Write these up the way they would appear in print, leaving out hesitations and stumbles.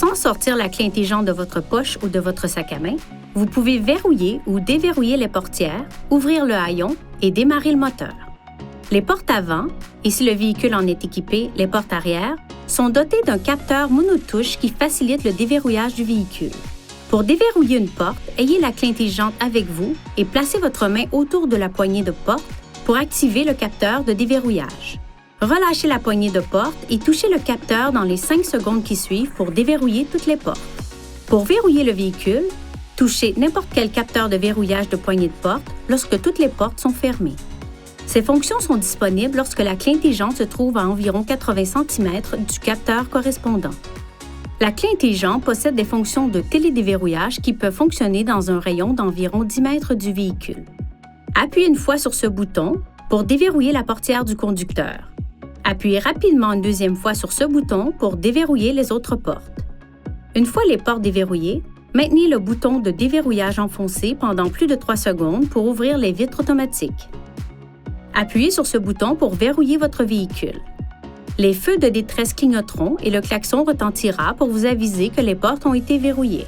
Sans sortir la clé intelligente de votre poche ou de votre sac à main, vous pouvez verrouiller ou déverrouiller les portières, ouvrir le haillon et démarrer le moteur. Les portes avant, et si le véhicule en est équipé, les portes arrière, sont dotées d'un capteur monotouche qui facilite le déverrouillage du véhicule. Pour déverrouiller une porte, ayez la clé intelligente avec vous et placez votre main autour de la poignée de porte pour activer le capteur de déverrouillage. Relâchez la poignée de porte et touchez le capteur dans les 5 secondes qui suivent pour déverrouiller toutes les portes. Pour verrouiller le véhicule, touchez n'importe quel capteur de verrouillage de poignée de porte lorsque toutes les portes sont fermées. Ces fonctions sont disponibles lorsque la clé intelligente se trouve à environ 80 cm du capteur correspondant. La clé intelligente possède des fonctions de télédéverrouillage qui peuvent fonctionner dans un rayon d'environ 10 mètres du véhicule. Appuyez une fois sur ce bouton pour déverrouiller la portière du conducteur. Appuyez rapidement une deuxième fois sur ce bouton pour déverrouiller les autres portes. Une fois les portes déverrouillées, maintenez le bouton de déverrouillage enfoncé pendant plus de 3 secondes pour ouvrir les vitres automatiques. Appuyez sur ce bouton pour verrouiller votre véhicule. Les feux de détresse clignoteront et le klaxon retentira pour vous aviser que les portes ont été verrouillées.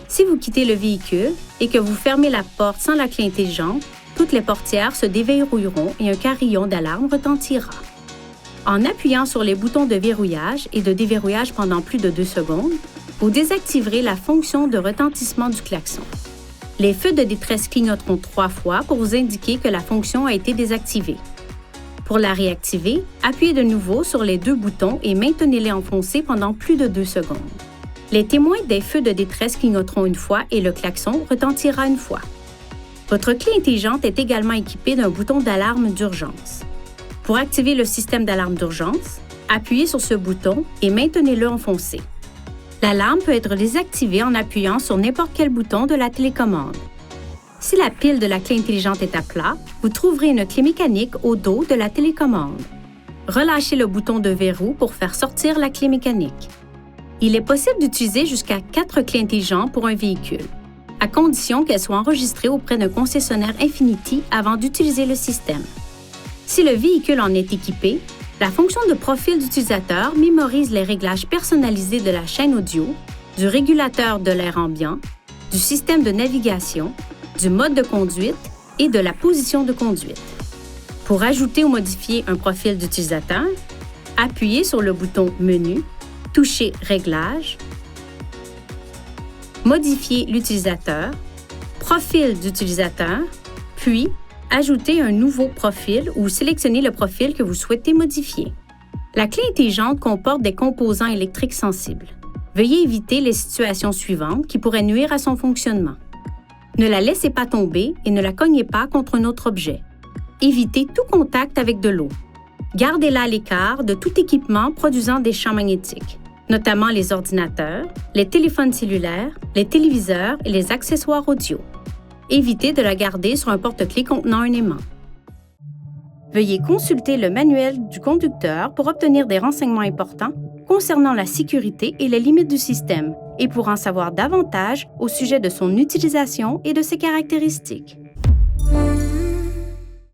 Si vous quittez le véhicule et que vous fermez la porte sans la clé intelligente, toutes les portières se déverrouilleront et un carillon d'alarme retentira. En appuyant sur les boutons de verrouillage et de déverrouillage pendant plus de 2 secondes, vous désactiverez la fonction de retentissement du klaxon. Les feux de détresse clignoteront 3 fois pour vous indiquer que la fonction a été désactivée. Pour la réactiver, appuyez de nouveau sur les 2 boutons et maintenez-les enfoncés pendant plus de 2 secondes. Les témoins des feux de détresse clignoteront une fois et le klaxon retentira une fois. Votre clé intelligente est également équipée d'un bouton d'alarme d'urgence. Pour activer le système d'alarme d'urgence, appuyez sur ce bouton et maintenez-le enfoncé. L'alarme peut être désactivée en appuyant sur n'importe quel bouton de la télécommande. Si la pile de la clé intelligente est à plat, vous trouverez une clé mécanique au dos de la télécommande. Relâchez le bouton de verrou pour faire sortir la clé mécanique. Il est possible d'utiliser jusqu'à 4 clés intelligentes pour un véhicule, à condition qu'elles soient enregistrées auprès d'un concessionnaire Infinity avant d'utiliser le système. Si le véhicule en est équipé, la fonction de profil d'utilisateur mémorise les réglages personnalisés de la chaîne audio, du régulateur de l'air ambiant, du système de navigation, du mode de conduite et de la position de conduite. Pour ajouter ou modifier un profil d'utilisateur, appuyez sur le bouton Menu, touchez Réglages, modifier l'utilisateur, Profil d'utilisateur, puis ajoutez un nouveau profil ou sélectionnez le profil que vous souhaitez modifier. La clé intelligente comporte des composants électriques sensibles. Veuillez éviter les situations suivantes qui pourraient nuire à son fonctionnement. Ne la laissez pas tomber et ne la cognez pas contre un autre objet. Évitez tout contact avec de l'eau. Gardez-la à l'écart de tout équipement produisant des champs magnétiques, notamment les ordinateurs, les téléphones cellulaires, les téléviseurs et les accessoires audio. Évitez de la garder sur un porte-clés contenant un aimant. Veuillez consulter le manuel du conducteur pour obtenir des renseignements importants concernant la sécurité et les limites du système et pour en savoir davantage au sujet de son utilisation et de ses caractéristiques.